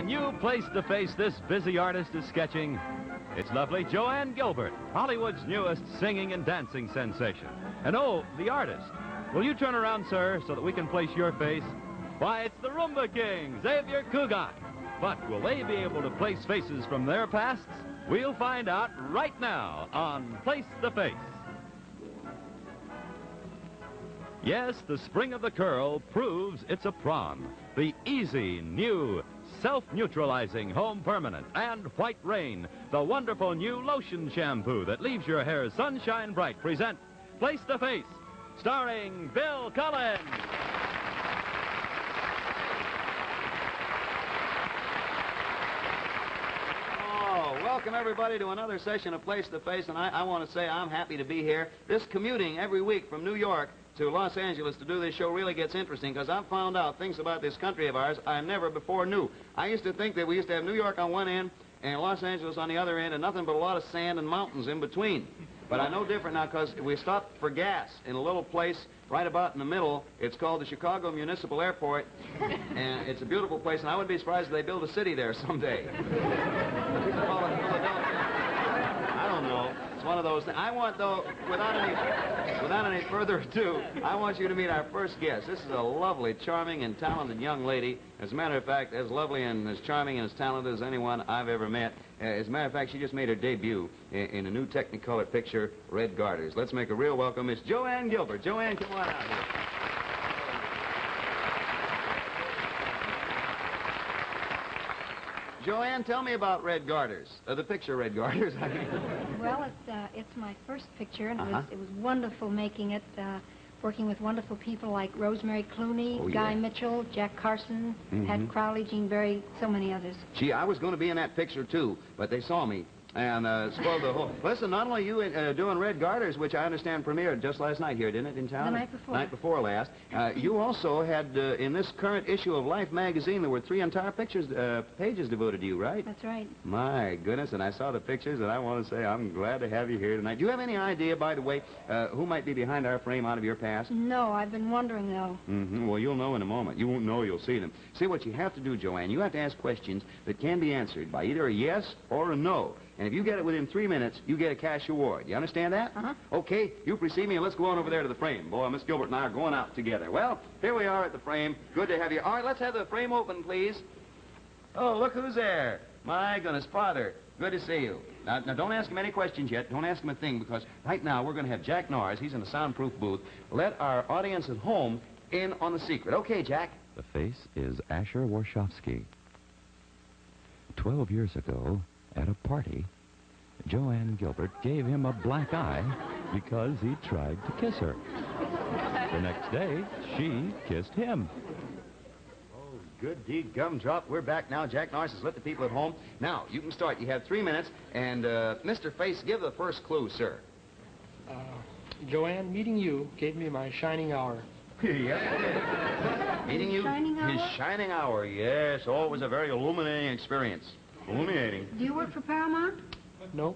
And you place to face this busy artist is sketching. It's lovely Joanne Gilbert, Hollywood's newest singing and dancing sensation. And oh, the artist. Will you turn around, sir, so that we can place your face? Why, it's the Rumba King, Xavier Cugat. But will they be able to place faces from their pasts? We'll find out right now on Place the Face. Yes, the spring of the curl proves it's a prawn. The easy, new, self-neutralizing Home Permanent and White Rain, the wonderful new lotion shampoo that leaves your hair sunshine bright, present Place the Face, starring Bill Collins. Welcome, everybody, to another session of Place the Face, and I want to say I'm happy to be here. This commuting every week from New York to Los Angeles to do this show really gets interesting because I've found out things about this country of ours I never before knew. I used to think that we used to have New York on one end and Los Angeles on the other end and nothing but a lot of sand and mountains in between. But I know different now because we stopped for gas in a little place right about in the middle. It's called the Chicago Municipal Airport, and it's a beautiful place, and I wouldn't be surprised if they build a city there someday. People call it Philadelphia. I don't know. It's one of those things. I want, though, without any further ado, I want you to meet our first guest. This is a lovely, charming, and talented young lady. As a matter of fact, as lovely and as charming and as talented as anyone I've ever met. As a matter of fact, she just made her debut in a new Technicolor picture, Red Garters. Let's make a real welcome. It's Joanne Gilbert. Joanne, come on out here. Joanne, tell me about Red Garters, the picture Red Garters, I mean. Well, it's my first picture, and it was wonderful making it, working with wonderful people like Rosemary Clooney, Guy Mitchell, Jack Carson, Pat Crowley, Gene Berry, so many others. Gee, I was going to be in that picture, too, but they saw me and spoiled the whole... Listen, not only you doing Red Garters, which I understand premiered just last night here, didn't it, in town? The night before. Night before last. You also had, in this current issue of Life magazine, there were 3 entire pages devoted to you, right? That's right. My goodness, and I saw the pictures, and I want to say I'm glad to have you here tonight. Do you have any idea, by the way, who might be behind our frame out of your past? No, I've been wondering, though. Well, you'll know in a moment. You won't know, you'll see them. See, what you have to do, Joanne, you have to ask questions that can be answered by either a yes or a no. And if you get it within 3 minutes, you get a cash award. You understand that? Okay, you precede me, and let's go on over there to the frame. Boy, Miss Gilbert and I are going out together. Well, here we are at the frame. Good to have you. All right, let's have the frame open, please. Oh, look who's there. My goodness, Father, good to see you. Now, don't ask him any questions yet. Don't ask him a thing, because right now we're going to have Jack Norris. He's in the soundproof booth. Let our audience at home in on the secret. Okay, Jack. The face is Asher Warshawski. 12 years ago, at a party, Joanne Gilbert gave him a black eye because he tried to kiss her. The next day, she kissed him. Oh, good deed, gumdrop. We're back now. Jack Norris has let the people at home. Now, you can start. You have 3 minutes. And, Mr. Face, give the first clue, sir. Joanne, meeting you gave me my shining hour. Yes. Meeting you? Shining hour? His shining hour, yes. Oh, it was a very illuminating experience. Illuminating. Do you work for Paramount? No.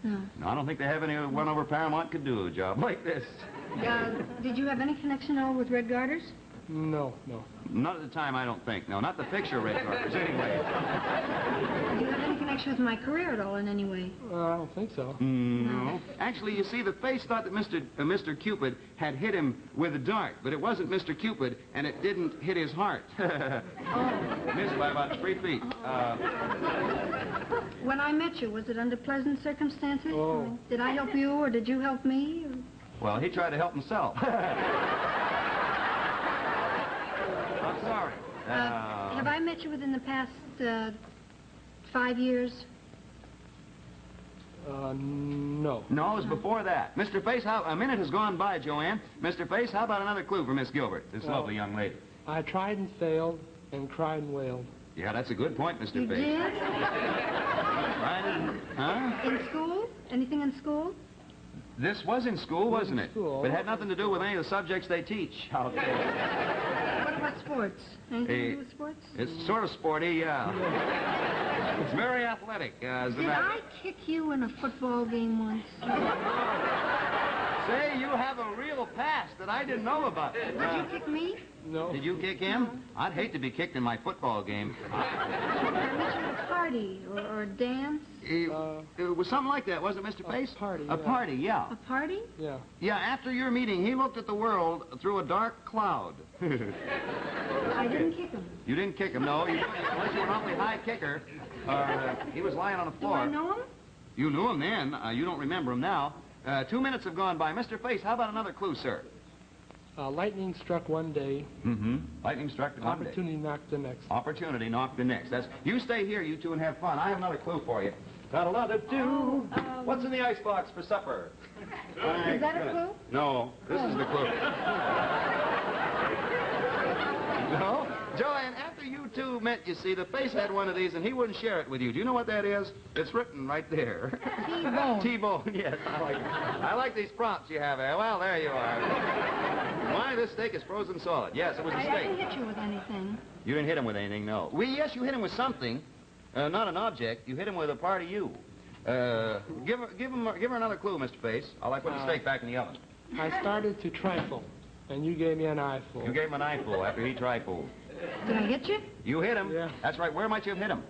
No. No, I don't think they have anyone over Paramount could do a job like this. Did you have any connection at all with Red Garters? No. Not at the time, I don't think. No, not the picture Red Garters, anyway. Do you have any connection with my career at all in any way? I don't think so. No. Actually, you see, the Face thought that Mr. Cupid had hit him with a dart, but it wasn't Mr. Cupid, and it didn't hit his heart. Missed by about 3 feet. When I met you, was it under pleasant circumstances? Oh. Did I help you, or did you help me? Or... Well, he tried to help himself. I'm sorry. Have I met you within the past 5 years? No. No, it was before that. Mr. Face, a minute has gone by, Joanne. Mr. Face, how about another clue for Miss Gilbert, this lovely young lady? I tried and failed and cried and wailed. Yeah, that's a good point, Mr. You Face. did? Right? Huh? In school? Anything in school? This was in school, wasn't it? School. But it had nothing to do with any of the subjects they teach out there. What about sports? Anything to do with sports? It's sort of sporty, yeah. It's very athletic. Did I kick you in a football game once? Say, you have a real past that I didn't know about. Did you kick me? No. Did you kick him? I'd hate to be kicked in my football game. A party or a dance? It was something like that, wasn't it, Mr. Pace? Party, A yeah. party, yeah. A party? Yeah. Yeah, after your meeting, he looked at the world through a dark cloud. I didn't kick him. You didn't kick him, no. Unless you were an awfully high kicker. He was lying on the Do floor. I know him? You knew him then. You don't remember him now. 2 minutes have gone by. Mr. Face, how about another clue, sir? Lightning struck one day. Mm-hmm. Lightning struck the one day. Opportunity knocked the next. Opportunity knocked the next. You stay here, you two, and have fun. I have another clue for you. Got a lot to do. What's in the icebox for supper? Is that a clue? No, this is the clue. No? Joanne, after you two met, you see, the Face had one of these, and he wouldn't share it with you. Do you know what that is? It's written right there. T-bone. T-bone, yes. I like these prompts you have there. Well, there you are. Why, this steak is frozen solid. Yes, it was a I steak. didn't hit you with anything. You didn't hit him with anything, no. Well, yes, you hit him with something. Not an object. You hit him with a part of you. Give her another clue, Mr. Face. I'll put the steak back in the oven. I started to trifle, and you gave me an eyeful. You gave him an eyeful after he trifled. Did I hit you? You hit him. Yeah. That's right. Where might you have hit him?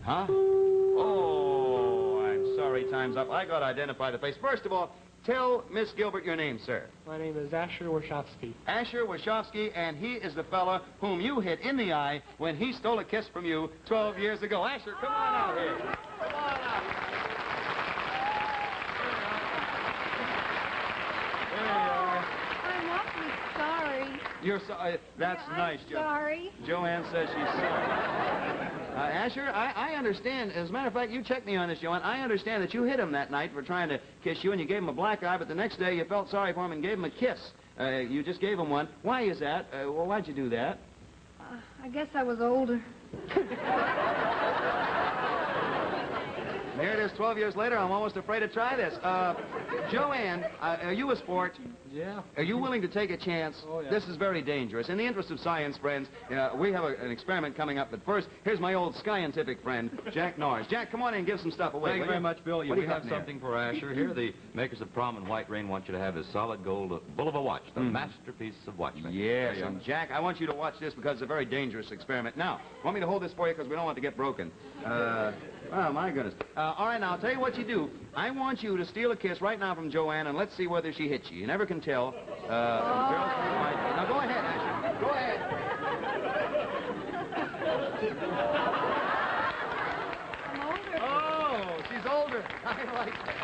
Huh? Oh, I'm sorry. Time's up. I got to identify the face. First of all, tell Miss Gilbert your name, sir. My name is Asher Warshawski. Asher Warshawski, and he is the fella whom you hit in the eye when he stole a kiss from you 12 years ago. Asher, come on out here. Come on out. There you are. I'm awfully sorry. You're sorry. That's I'm nice, Joe. sorry. Joanne says she's sorry. Asher, I understand. As a matter of fact, you checked me on this, Joanne. I understand that you hit him that night for trying to kiss you, and you gave him a black eye, but the next day you felt sorry for him and gave him a kiss. You just gave him one. Why is that? Well, why'd you do that? I guess I was older. There it is, 12 years later. I'm almost afraid to try this. Joanne, are you a sport? Yeah. Are you willing to take a chance? Oh, yeah. This is very dangerous. In the interest of science, friends, we have an experiment coming up. But first, here's my old scientific friend, Jack Norris. Jack, come on in and give some stuff away. Thank you very much, Bill. What do We you have got there? something for Asher here. The makers of Prom and White Rain want you to have this solid gold bull of a watch, the masterpiece of watchmaking. Yes, There you and Jack, I want you to watch this because it's a very dangerous experiment. Now, want me to hold this for you because we don't want it to get broken. Oh, my goodness. All right, now, I'll tell you what you do. I want you to steal a kiss right now from Joanne, and let's see whether she hits you. You never can tell. Girls from White. Now, go ahead, Asher. Go ahead. I'm older. Oh, she's older. I like that.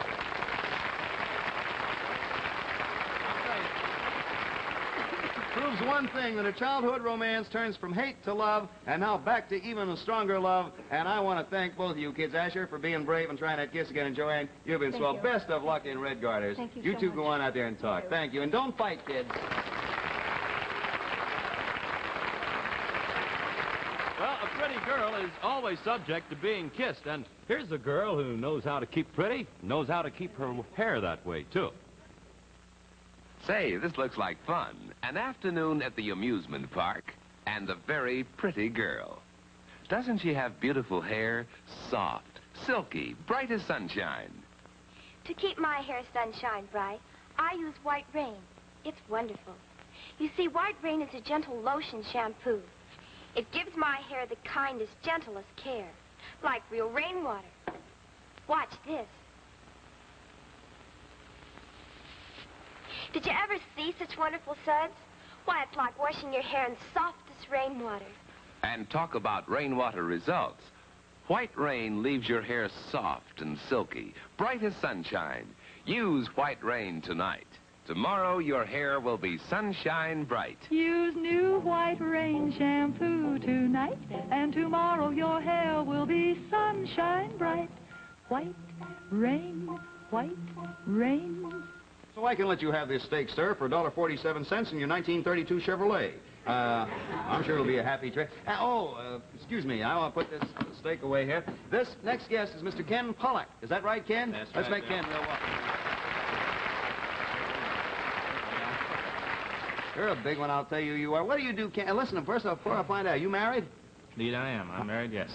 Proves one thing, that a childhood romance turns from hate to love, and now back to even a stronger love. And I want to thank both of you kids, Asher, for being brave and trying that kiss again. And Joanne, you've been Thank swell. you. Best of luck in Red Garters. Thank you You so two much. go on out there and talk. Thank you. And don't fight, kids. Well, a pretty girl is always subject to being kissed, and here's a girl who knows how to keep pretty, knows how to keep her hair that way, too. Say, this looks like fun. An afternoon at the amusement park, and a very pretty girl. Doesn't she have beautiful hair? Soft, silky, bright as sunshine. To keep my hair sunshine bright, I use White Rain. It's wonderful. You see, White Rain is a gentle lotion shampoo. It gives my hair the kindest, gentlest care, like real rainwater. Watch this. Did you ever see such wonderful suds? Why, it's like washing your hair in softest rainwater. And talk about rainwater results. White Rain leaves your hair soft and silky, bright as sunshine. Use White Rain tonight. Tomorrow, your hair will be sunshine bright. Use new White Rain shampoo tonight, and tomorrow your hair will be sunshine bright. White Rain, White Rain. So I can let you have this steak, sir, for $1.47 in your 1932 Chevrolet. I'm sure it'll be a happy trip. Excuse me. I want to put this steak away here. This next guest is Mr. Ken Pollock. Is that right, Ken? That's Let's right, make Ken real welcome. You're a big one, I'll tell you you are. What do you do, Ken? Listen, first off, before I find out, are you married? Indeed I am. I'm married, yes.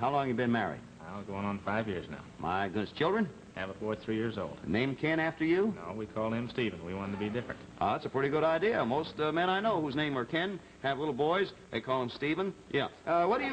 How long you been married? Well, going on 5 years now. My goodness. Children? Have a boy 3 years old. Name Ken after you? No, we call him Stephen. We wanted to be different. That's a pretty good idea. Most men I know whose name are Ken have little boys. They call him Stephen. Yeah. What do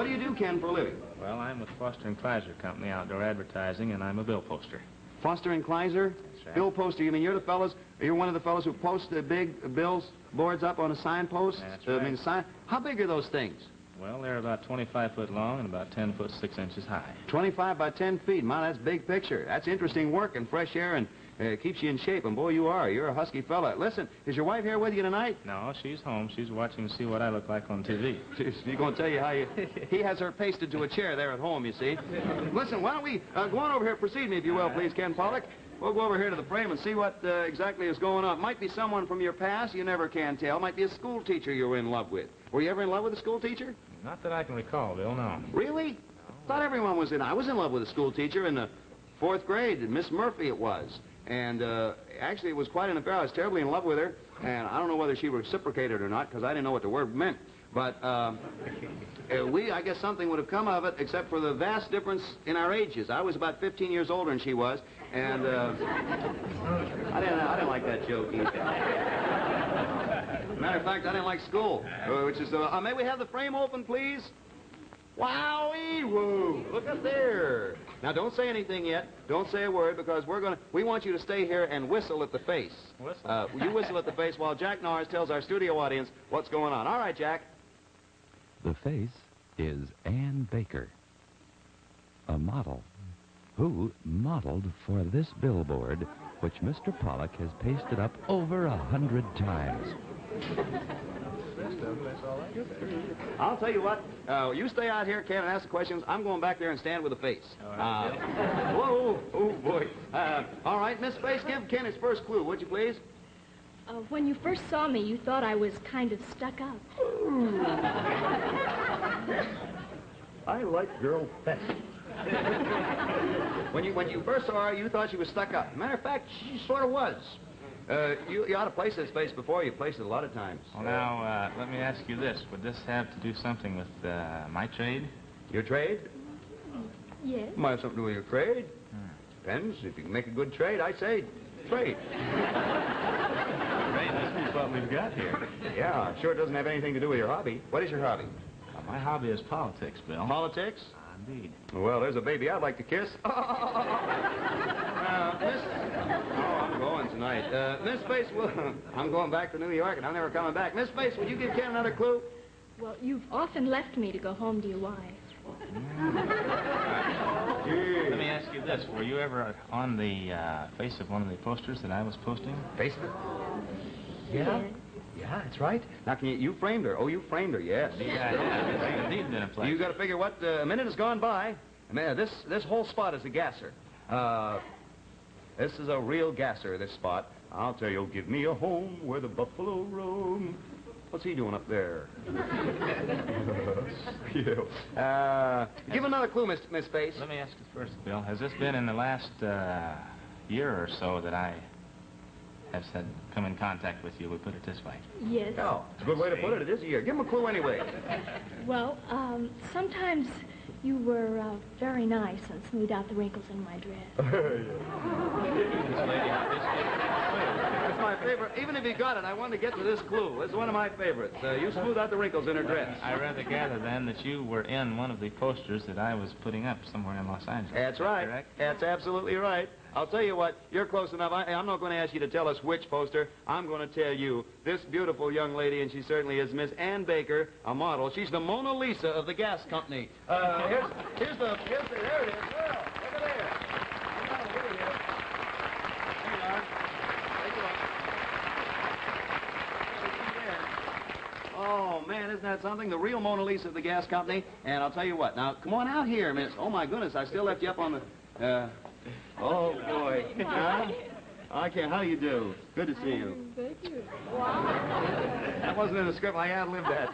you do, Ken, for a living? Well, I'm with Foster & Kleiser Company, outdoor advertising, and I'm a bill poster. Foster and Kleiser? That's right. Bill poster. You mean you're one of the fellows who post the big boards up on a signpost? That's right. How big are those things? Well, they're about 25 foot long and about 10 foot 6 inches high. 25 by 10 feet. My, that's big picture. That's interesting work and fresh air and keeps you in shape. And boy, you're a husky fella. Listen, is your wife here with you tonight? No, she's home. She's watching to see what I look like on TV. She's going to tell you how he has her pasted to a chair there at home, you see. Listen, why don't we go on over here, precede me, if you will, please, Ken Pollock. We'll go over here to the frame and see what exactly is going on. Might be someone from your past, you never can tell. Might be a school teacher you were in love with. Were you ever in love with a school teacher? Not that I can recall, Bill, no. Really? No. Thought everyone was in. I was in love with a school teacher in the 4th grade, Miss Murphy it was. And actually, it was quite an affair. I was terribly in love with her, and I don't know whether she reciprocated or not, because I didn't know what the word meant. But I guess something would have come of it, except for the vast difference in our ages. I was about 15 years older than she was, and I didn't like that joke either. Matter of fact, I didn't like school, which is, may we have the frame open, please? Wowie-woo! Look up there. Now, don't say anything yet. Don't say a word, because we want you to stay here and whistle at the face. Whistle? You whistle at the face while Jack Norris tells our studio audience what's going on. All right, Jack. The face is Ann Baker, a model who modeled for this billboard, which Mr. Pollock has pasted up over 100 times. I'll tell you what. You stay out here, Ken, and ask the questions. I'm going back there and stand with the face. Whoa, oh boy. All right, Miss Face, give Ken his first clue, would you please? When you first saw me, you thought I was kind of stuck up. I like girl best. When you first saw her, you thought she was stuck up. Matter of fact, she sort of was. You ought to place this face before. You placed it a lot of times. Well, now, let me ask you this. Would this have to do something with my trade? Your trade? Yes. Might have something to do with your trade. Depends. If you can make a good trade, I say trade. Trade must be what we've got here. Yeah, sure it doesn't have anything to do with your hobby. What is your hobby? My hobby is politics, Bill. Politics? Indeed. Well, there's a baby I'd like to kiss. I'm going tonight. Miss Face, I'm going back to New York, and I'm never coming back. Miss Face, would you give Ken another clue? Well, you've often left me to go home to your wife. Let me ask you this. Were you ever on the face of one of the posters that I was posting? Face of it? Yeah. Yeah, that's right. Now, you framed her. Oh, you framed her, yes. Yeah, indeed been a pleasure. You got to figure what, a minute has gone by. This whole spot is a gasser. This is a real gasser, this spot. I'll tell you, give me a home where the buffalo roam. What's he doing up there? Give another clue, Miss Face. Let me ask you first, Bill. Has this been in the last year or so that I have come in contact with you? We put it this way. Yes. Oh, it's a good way to put it. It is a year. Give him a clue anyway. Well, sometimes you were very nice and smoothed out the wrinkles in my dress. That's my favorite. Even if you got it, I wanted to get to this clue. It's one of my favorites. You smooth out the wrinkles in her dress. I rather gather, then, that you were in one of the posters that I was putting up somewhere in Los Angeles. That's right. Correct? That's absolutely right. I'll tell you what, you're close enough. I'm not going to ask you to tell us which poster. I'm going to tell you. This beautiful young lady, and she certainly is, Miss Ann Baker, a model. She's the Mona Lisa of the gas company. There it is. Well, look at there. Hang on, here it is. There you are. Take a look. Oh, man, isn't that something? The real Mona Lisa of the gas company. And I'll tell you what. Now, come on out here, Miss. Oh, my goodness, I still left you up on the... Oh, boy. I can't. How do you do? Good to see you. Thank you. Wow. That wasn't in the script. I ad-libbed that.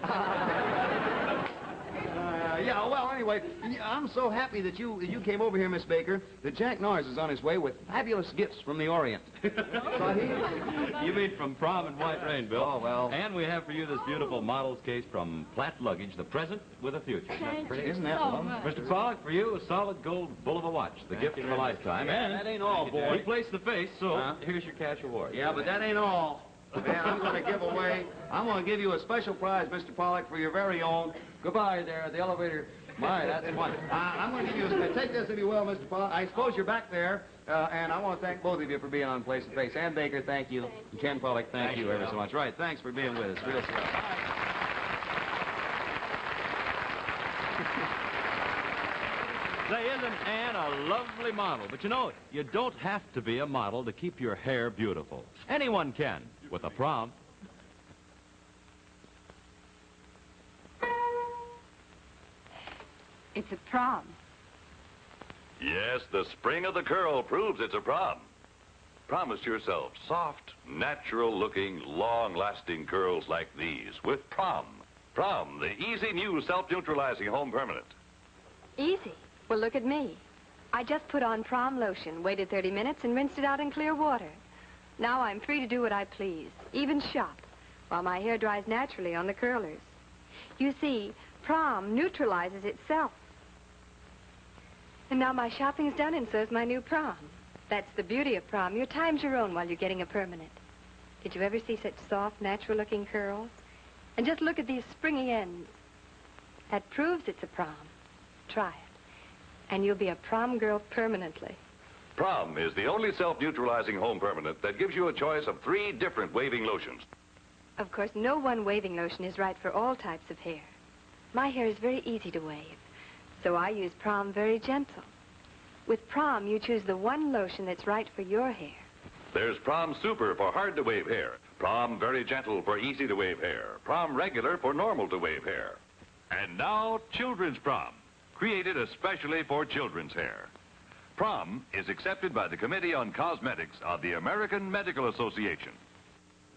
Yeah, well, anyway, I'm so happy that you came over here, Miss Baker, that Jack Norris is on his way with fabulous gifts from the Orient. You mean from Prom and White Rain, Bill? Oh, well. And we have for you this beautiful model's case from Platt Luggage, the present with a future. Isn't that pretty? Isn't that lovely? Mr. Pollock, for you, a solid gold bull of a watch, the gift of a lifetime. Yeah, And that ain't all, boy. we placed the face, so here's your cash award. Yeah, but that ain't all. Man, I'm going to give you a special prize, Mr. Pollock, for your very own. Goodbye there, the elevator. My, that's fun. I'm going to give you take this if you will, Mr. Pollock. I suppose you're back there, and I want to thank both of you for being on Place to Face. Ann Baker, thank you. And Ken Pollock, thank you ever so much. Right, thanks for being with us. Real swell. Say, isn't Ann a lovely model? But you know, you don't have to be a model to keep your hair beautiful. Anyone can, with a Prom. It's a prom. Yes, the spring of the curl proves it's a Prom. Promise yourself soft, natural-looking, long-lasting curls like these with Prom. Prom, the easy new self-neutralizing home permanent. Easy? Well, look at me. I just put on Prom lotion, waited 30 minutes, and rinsed it out in clear water. Now I'm free to do what I please, even shop, while my hair dries naturally on the curlers. You see, Prom neutralizes itself. And now my shopping's done, and so's my new Prom. That's the beauty of Prom. Your time's your own while you're getting a permanent. Did you ever see such soft, natural-looking curls? And just look at these springy ends. That proves it's a Prom. Try it. And you'll be a Prom girl permanently. Prom is the only self-neutralizing home permanent that gives you a choice of 3 different waving lotions. Of course, no one waving lotion is right for all types of hair. My hair is very easy to wave, so I use Prom Very Gentle. With Prom, you choose the one lotion that's right for your hair. There's Prom Super for hard-to-wave hair, Prom Very Gentle for easy-to-wave hair, Prom Regular for normal-to-wave hair. And now, Children's Prom, created especially for children's hair. Prom is accepted by the Committee on Cosmetics of the American Medical Association.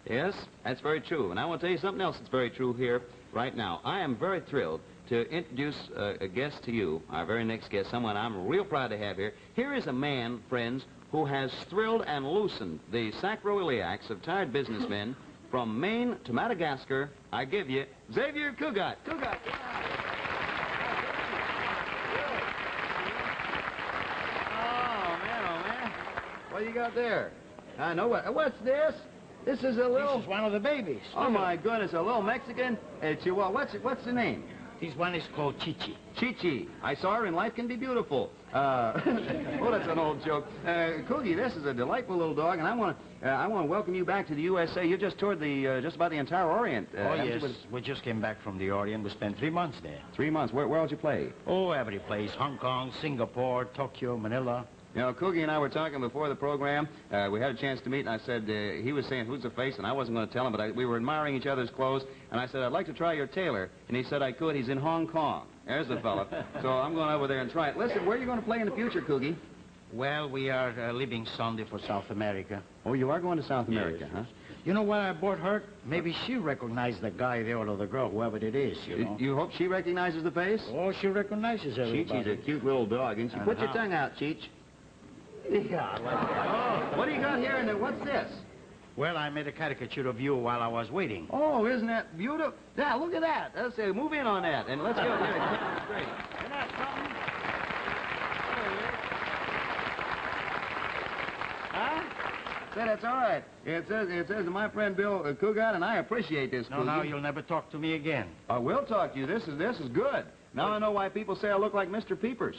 Yes, that's very true. And I want to tell you something else that's very true here right now. I am very thrilled to introduce a guest to you, our very next guest, someone I'm real proud to have here. Here is a man, friends, who has thrilled and loosened the sacroiliacs of tired businessmen from Maine to Madagascar. I give you Xavier Cugat. Cugat. What do you got there? I know what. What's this? This is a little... This is one of the babies. Oh, my goodness, a little Mexican Chihuahua. What's the name? This one is called Chichi. Chichi. I saw her in Life Can Be Beautiful. Oh, that's an old joke. Coogie, this is a delightful little dog, and I want to welcome you back to the USA. You just toured the just about the entire Orient. Oh, yes. We just came back from the Orient. We spent 3 months there. 3 months. Where else you play? Oh, every place. Hong Kong, Singapore, Tokyo, Manila. You know, Coogie and I were talking before the program. We had a chance to meet, and I said, he was saying, who's the face? And I wasn't going to tell him, but we were admiring each other's clothes. And I said, I'd like to try your tailor. And he said I could. He's in Hong Kong. There's the fella. So I'm going over there and try it. Listen, where are you going to play in the future, Coogie? Well, we are leaving Sunday for South America. Oh, you are going to South America, huh? You know what I bought her? Maybe she recognized the guy there or the girl, whoever it is, you know. You hope she recognizes the face? Oh, she recognizes everybody. Chichi's a cute little dog, isn't she? Put your tongue out, Cheech. Yeah, oh, what do you got here in there? What's this? Well, I made a caricature of you while I was waiting. Oh, isn't that beautiful? Yeah, look at that. Let's say, move in on that, and let's go here and keep it straight. Isn't that something? Huh? Say, that's all right. It says my friend Bill Cugat, and I appreciate this. No, now you'll never talk to me again. I will talk to you. This is good. Now I know why people say I look like Mr. Peepers.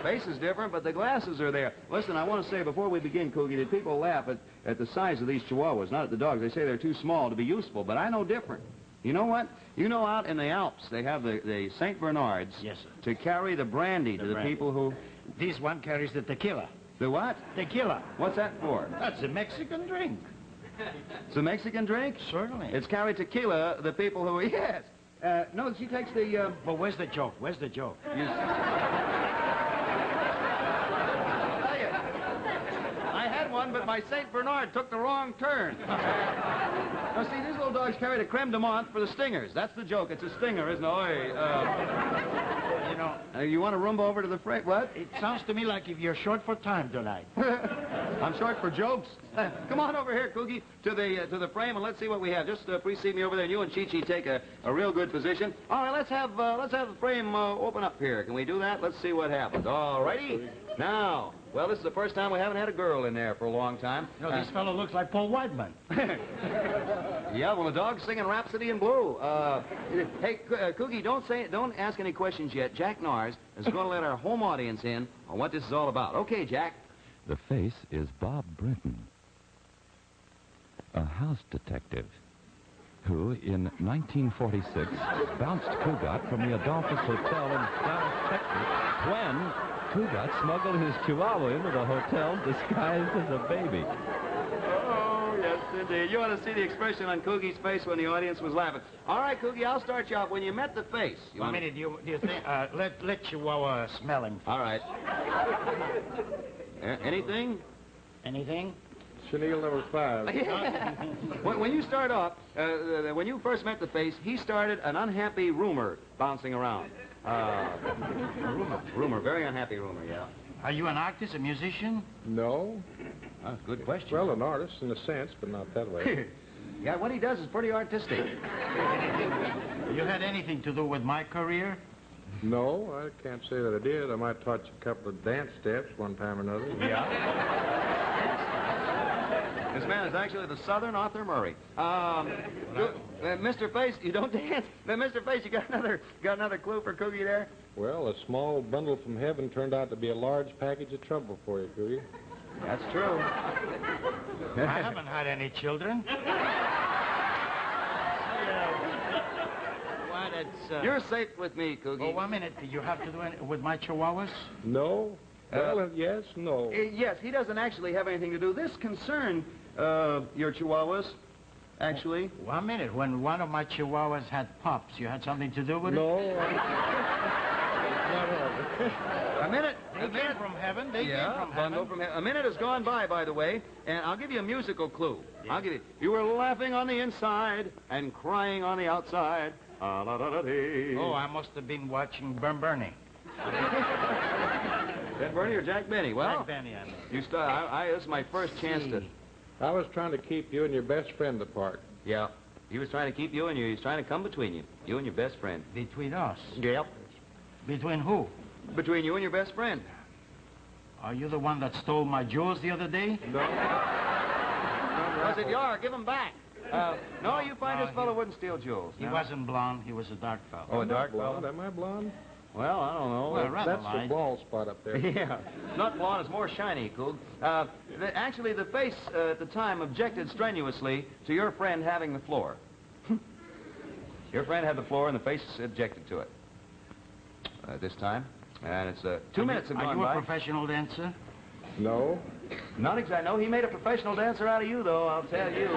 Face is different, but the glasses are there. Listen, I want to say before we begin, Coogie, that people laugh at the size of these Chihuahuas, not at the dogs. They say they're too small to be useful, but I know different. You know what? You know out in the Alps, they have the St. Bernards yes, sir. To carry the brandy to the people who... This one carries the tequila. The what? Tequila. What's that for? That's a Mexican drink. It's a Mexican drink? Certainly. It's carried tequila, the people who... Yes. No, she takes the... But where's the joke? Where's the joke? one, but my St. Bernard took the wrong turn. Now, see, these little dogs carry the creme de menthe for the stingers. That's the joke. It's a stinger, isn't it? You know, You want to rumble over to the frame? What? it sounds to me like if you're short for time tonight. I'm short for jokes. Come on over here, Cookie, to the frame, and let's see what we have. Just precede me over there, and you and Chi-Chi take a real good position. All right, let's have the frame open up here. Can we do that? Let's see what happens. All righty. Now, well, this is the first time we haven't had a girl in there for a long time. You know, this fellow looks like Paul Whiteman. Yeah, well, the dog's singing Rhapsody in Blue. Hey, Cookie, don't ask any questions yet. Jack Nars is going to let our home audience in on what this is all about. Okay, Jack. The face is Bob Brinton, a house detective who, in 1946, bounced Cugat from the Adolphus Hotel in Dallas, Texas, when Cugat smuggled his Chihuahua into the hotel disguised as a baby. Oh, yes, indeed. You ought to see the expression on Coogie's face when the audience was laughing. All right, Coogie, I'll start you off. When you met the face... One minute, do you think... let Chihuahua smell him. All right. Anything? Anything? Chenille number 5. When you start off, when you first met the face, he started an unhappy rumor bouncing around. Rumor, very unhappy rumor, yeah. Are you an artist, a musician? No. Good question. Well, an artist in a sense, but not that way. Yeah, what he does is pretty artistic. You had anything to do with my career? No, I can't say that I did. I might taught you a couple of dance steps one time or another. Yeah. This man is actually the Southern Arthur Murray. Mr. Face, you don't dance. Mr. Face, you got another clue for Coogie there? Well, a small bundle from heaven turned out to be a large package of trouble for you, Coogie. That's true. I haven't had any children. You're safe with me, Coogie. Oh, 1 minute. Do you have to do it with my Chihuahuas? No. Well, yes, no. Yes, he doesn't actually have anything to do. This concerned your Chihuahuas, actually. 1 minute. When one of my Chihuahuas had pups, you had something to do with it? No. A minute. They came from heaven. They came from heaven. A minute has gone by the way, and I'll give you a musical clue. Yeah. I'll give you. You were laughing on the inside and crying on the outside. Oh, I must have been watching Ben Bernie. Ben Bernie or Jack Benny? Well, Jack Benny, I mean. You start. This is my first chance to. I was trying to keep you and your best friend apart. Yeah. He was trying to keep you and you. He was trying to come between you. You and your best friend. Between us? Yep. Between who? Between you and your best friend. Are you the one that stole my jewels the other day? No. Was it you are? Give them back. No, you find this fellow wouldn't steal jewels. He wasn't blonde. He was a dark fellow. Oh, a dark fellow? Am I blonde? Well, I don't know. Well, that's the bald spot up there. Yeah. Not blonde. It's more shiny, Coog. Actually, the face at the time objected strenuously to your friend having the floor. Your friend had the floor, and the face objected to it. This time. And it's 2 minutes have gone by. Are you a professional dancer? No. Not exactly. No, he made a professional dancer out of you, though, I'll tell you.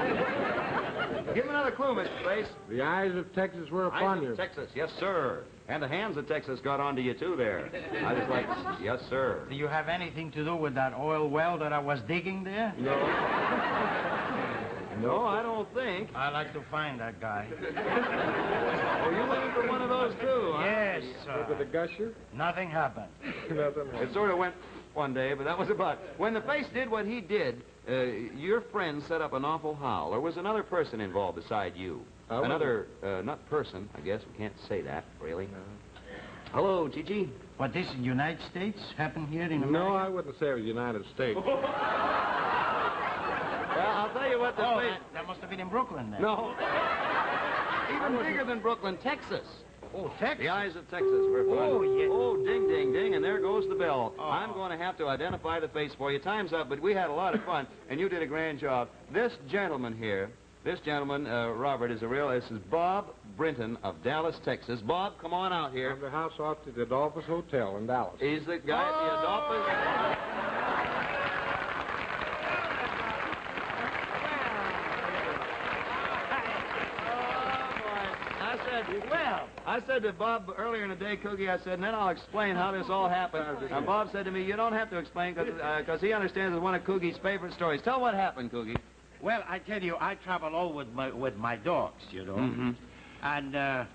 Give him another clue, Mr. Face. The eyes of Texas were upon you. Eyes of Texas, yes, sir. And the hands of Texas got onto you, too, there. I was like, yes, sir. Do you have anything to do with that oil well that I was digging there? No. No, I don't think. I'd like to find that guy. Oh, you looking for one of those, too, huh? Yes, sir. Look at the gusher. Nothing happened. Nothing happened. It sort of went one day, but that was about it. When the face did what he did, your friend set up an awful howl. There was another person involved beside you. Another, not person, I guess. We can't say that, really. No. Hello, Chi-Chi. What, this in the United States happened here in America? No, I wouldn't say it was the United States. Well, I'll tell you what the face... That must have been in Brooklyn, then. No. Even bigger than Brooklyn, Texas. Oh, Texas? The eyes of Texas were fun. Oh, yeah. Oh, ding, ding, ding, and there goes the bell. Oh. I'm going to have to identify the face for you. Time's up, but we had a lot of fun, and you did a grand job. This gentleman here, Robert, this is Bob Brinton of Dallas, Texas. Bob, come on out here. I'm the house off to the Adolphus Hotel in Dallas. He's the guy at the Adolphus... I said to Bob earlier in the day, Cookie, I said, and then I'll explain how this all happened. And Bob said to me, you don't have to explain because he understands it's one of Cookie's favorite stories. Tell what happened, Cookie. Well, I tell you, I travel all with my dogs, you know. Mm-hmm. And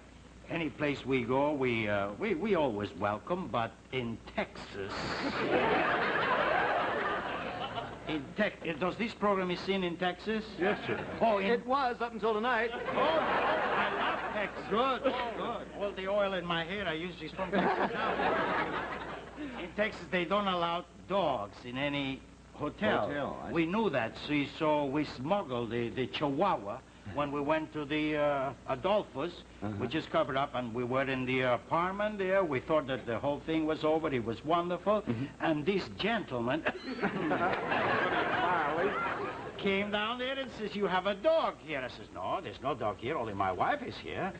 any place we go, we always welcome, but in Texas... does this program is seen in Texas? Yes, sir. Oh, It was up until tonight. Oh, I love Texas. Good. Well, the oil in my hair, I use this from Texas now. In Texas, they don't allow dogs in any hotel. We knew that, see, so we smuggled the Chihuahua when we went to the Adolphus. We just covered up, and we were in the apartment there. We thought that the whole thing was over. It was wonderful. And this gentleman came down there and says, you have a dog here. I says, no, there's no dog here. Only my wife is here.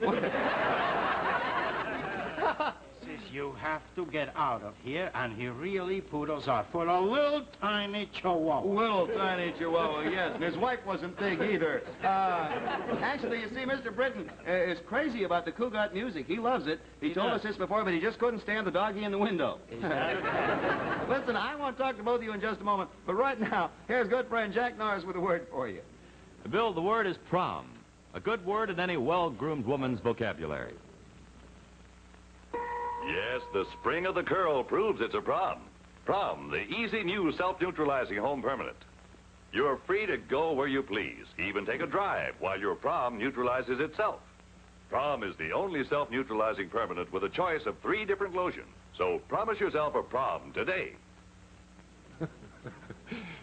Says, you have to get out of here. And he really put us out for a little tiny Chihuahua. Little tiny Chihuahua, yes. And his wife wasn't big either. Actually, you see, Mr. Britton is crazy about the Cougat music. He loves it. He told us this before, but he just couldn't stand the doggy in the window. Listen, I want to talk to both of you in just a moment. But right now, here's good friend Jack Norris with a word for you. Bill, the word is prom. A good word in any well-groomed woman's vocabulary. Yes, the spring of the curl proves it's a prom. Prom, the easy new self-neutralizing home permanent. You're free to go where you please, even take a drive while your prom neutralizes itself. Prom is the only self-neutralizing permanent with a choice of 3 different lotions. So promise yourself a prom today.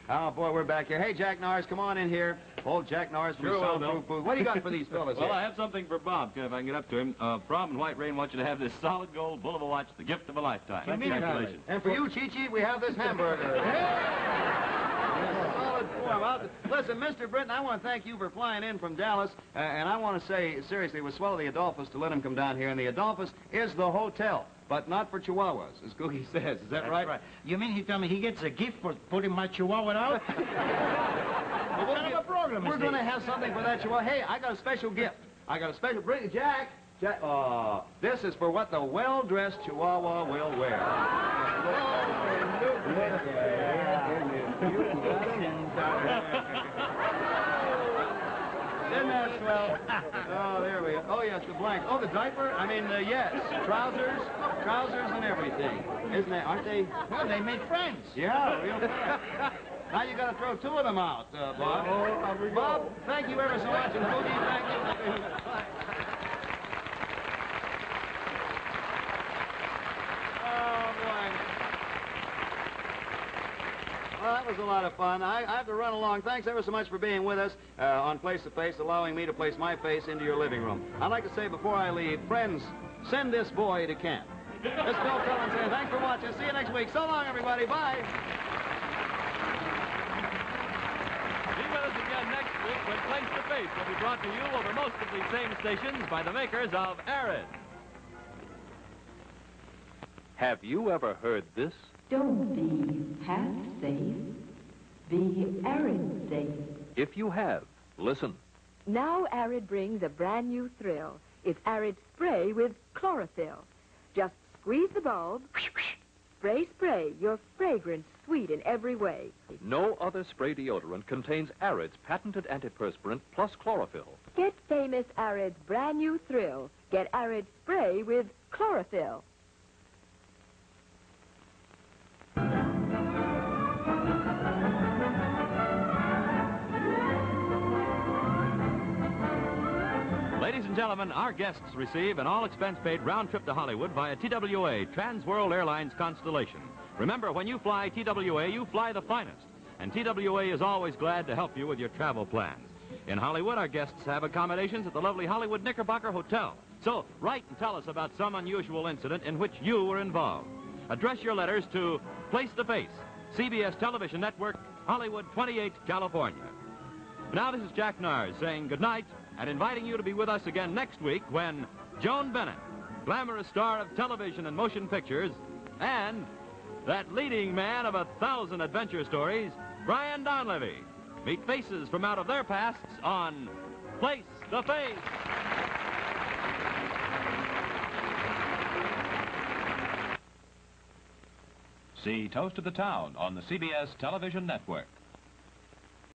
Oh, boy, we're back here. Hey, Jack Norris, come on in here. Old Jack Norris from Soundproof Food. What do you got for these fellas Well, here? I have something for Bob, if I can get up to him. Prom and White Rain want you to have this solid gold Bulova watch, the gift of a lifetime. Congratulations. And for you, Chi-Chi, we have this hamburger. Solid form. Listen, Mr. Britton, I want to thank you for flying in from Dallas. And I want to say, seriously, we swallow the Adolphus to let him come down here. And the Adolphus is the hotel. But not for Chihuahuas, as Cookie says. Is that right? You mean he told me he gets a gift for putting my Chihuahua out? Well, what kind of a program We're going to have something for that Chihuahua. Hey, I got a special gift. Bring it, Jack. This is for what the well-dressed Chihuahua will wear. Isn't that swell? Oh, there we go. Oh, yes, the blank. Oh, the diaper? I mean, yes. Trousers and everything. Isn't that, aren't they? Well, they made friends. Yeah, real Now you got to throw 2 of them out, Bob. Bob, thank you ever so much. And Boogie, thank you. Oh, boy. Well, that was a lot of fun. I have to run along. Thanks ever so much for being with us on Place to Face, allowing me to place my face into your living room. I'd like to say before I leave, friends, send this boy to camp. This is Bill Cullen saying thanks for watching. See you next week. So long, everybody. Bye. Be with us again next week when Place to Face will be brought to you over most of these same stations by the makers of Arid. Have you ever heard this? Don't be half safe. Be Arid safe. If you have, listen. Now Arid brings a brand new thrill. It's Arid Spray with chlorophyll. Just squeeze the bulb, spray, your fragrance sweet in every way. No other spray deodorant contains Arid's patented antiperspirant plus chlorophyll. Get famous Arid's brand new thrill. Get Arid Spray with chlorophyll. Ladies and gentlemen, our guests receive an all-expense-paid round trip to Hollywood via TWA, Trans-World Airlines Constellation. Remember, when you fly TWA, you fly the finest. And TWA is always glad to help you with your travel plans. In Hollywood, our guests have accommodations at the lovely Hollywood Knickerbocker Hotel. So, write and tell us about some unusual incident in which you were involved. Address your letters to Place to Face, CBS Television Network, Hollywood 28, California. Now, this is Jack Norris saying good night and inviting you to be with us again next week when Joan Bennett, glamorous star of television and motion pictures, and that leading man of 1,000 adventure stories, Brian Donlevy, meet faces from out of their pasts on Place to Face. See Toast of the Town on the CBS television network.